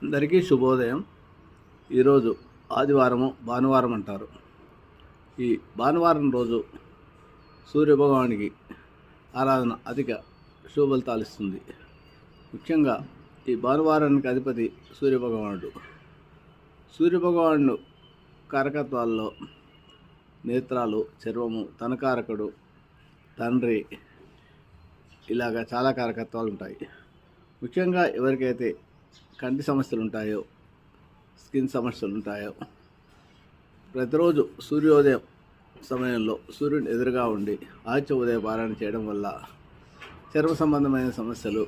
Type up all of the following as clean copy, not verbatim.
అందరికీ శుభోదయం. ఈరోజు ఆదివారము, భానువారం అంటారు. ఈ భానువారం రోజు సూర్యభగవానికి ఆరాధన అధిక శుభ ఫలితాలు ఇస్తుంది. ముఖ్యంగా ఈ భానువారానికి అధిపతి సూర్యభగవానుడు. సూర్యభగవానుడు కారకత్వాల్లో నేత్రాలు, చర్మము, తనకారకుడు, తండ్రి, ఇలాగా చాలా కారకత్వాలు ఉంటాయి. ముఖ్యంగా ఎవరికైతే కంటి సమస్యలు ఉంటాయో, స్కిన్ సమస్యలు ఉంటాయో, ప్రతిరోజు సూర్యోదయం సమయంలో సూర్యుని ఎదురుగా ఉండి ఆదిత్య ఉదయ పారాయణ చేయడం వల్ల చర్మ సంబంధమైన సమస్యలు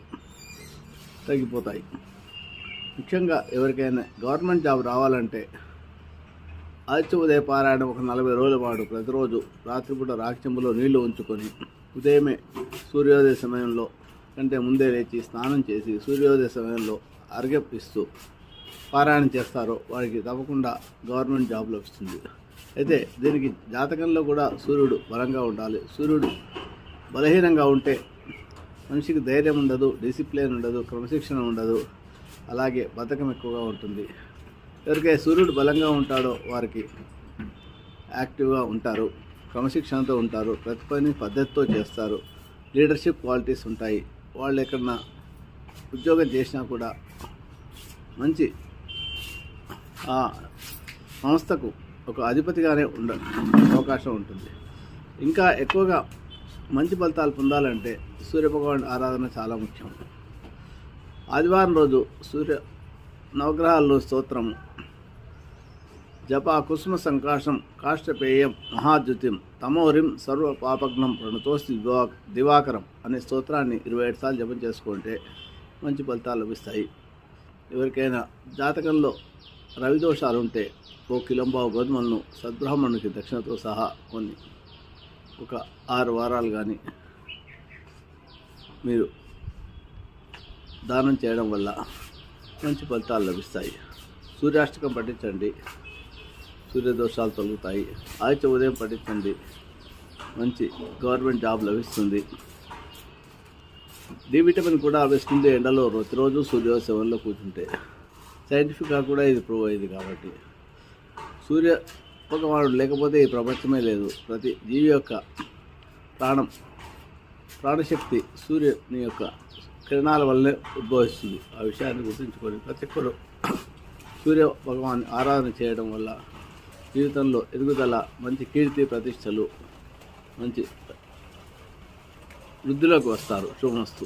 తగ్గిపోతాయి. ముఖ్యంగా ఎవరికైనా గవర్నమెంట్ జాబ్ రావాలంటే ఆదిత్య ఉదయ పారాయణ ఒక 40 రోజుల పాటు ప్రతిరోజు రాత్రిపూట రాక్షంబులో నీళ్లు ఉంచుకొని ఉదయమే సూర్యోదయ సమయంలో కంటే ముందే లేచి స్నానం చేసి సూర్యోదయ సమయంలో అర్ఘ్యపిస్తూ పారాయణం చేస్తారో వారికి తప్పకుండా గవర్నమెంట్ జాబ్ లభిస్తుంది. అయితే దీనికి జాతకంలో కూడా సూర్యుడు బలంగా ఉండాలి. సూర్యుడు బలహీనంగా ఉంటే మనిషికి ధైర్యం ఉండదు, డిసిప్లిన్ ఉండదు, క్రమశిక్షణ ఉండదు, అలాగే బద్ధకం ఎక్కువగా ఉంటుంది. ఎవరికైతే సూర్యుడు బలంగా ఉంటాడో వారికి యాక్టివ్గా ఉంటారు, క్రమశిక్షణతో ఉంటారు, ప్రతి పని పద్ధతితో చేస్తారు, లీడర్షిప్ క్వాలిటీస్ ఉంటాయి. వాళ్ళు ఎక్కడన్నా ఉద్యోగం చేసినా కూడా మంచి ఆ సంస్థకు ఒక అధిపతిగానే అవకాశం ఉంటుంది. ఇంకా ఎక్కువగా మంచి ఫలితాలు పొందాలంటే సూర్యభగవాన్ ఆరాధన చాలా ముఖ్యం. ఆదివారం రోజు నవగ్రహాల్లో స్తోత్రము జప కుసుమ సంకాశం కాష్టపేయం మహాద్యుతిం తమోరిం సర్వ పాపగ్నం ప్రణతోస్తి దివాకరం అనే స్తోత్రాన్ని 27 సార్లు జపం చేసుకుంటే మంచి ఫలితాలు లభిస్తాయి. ఎవరికైనా జాతకంలో రవిదోషాలు ఉంటే 1 కిలోంబావు గోధుమలను సద్బ్రాహ్మణునికి దక్షిణతో సహా ఒక 6 వారాలు కానీ మీరు దానం చేయడం వల్ల మంచి ఫలితాలు లభిస్తాయి. సూర్యాష్టకం పఠించండి, సూర్యదోషాలు తొలుగుతాయి. ఆదిత్య ఉదయం పఠించండి, మంచి గవర్నమెంట్ జాబ్ లభిస్తుంది. డి విటమిన్ కూడా వేసుకుంటే ఎండలో ప్రతిరోజు సూర్యోదయంలో కూర్చుంటే సైంటిఫిక్గా కూడా ఇది ప్రూవ్ అయ్యింది. కాబట్టి సూర్య భగవానుడు లేకపోతే ఈ ప్రపంచమే లేదు. ప్రతి జీవి యొక్క ప్రాణశక్తి సూర్యుని యొక్క కిరణాల వల్లనే ఉద్భవిస్తుంది. ఆ విషయాన్ని గుర్తుంచుకొని ప్రతి ఒక్కరు సూర్య భగవాన్ ఆరాధన చేయడం వల్ల జీవితంలో ఎదుగుదల, మంచి కీర్తి ప్రతిష్టలు, మంచి వృద్ధిలోకి వస్తారు. శుభమస్తు.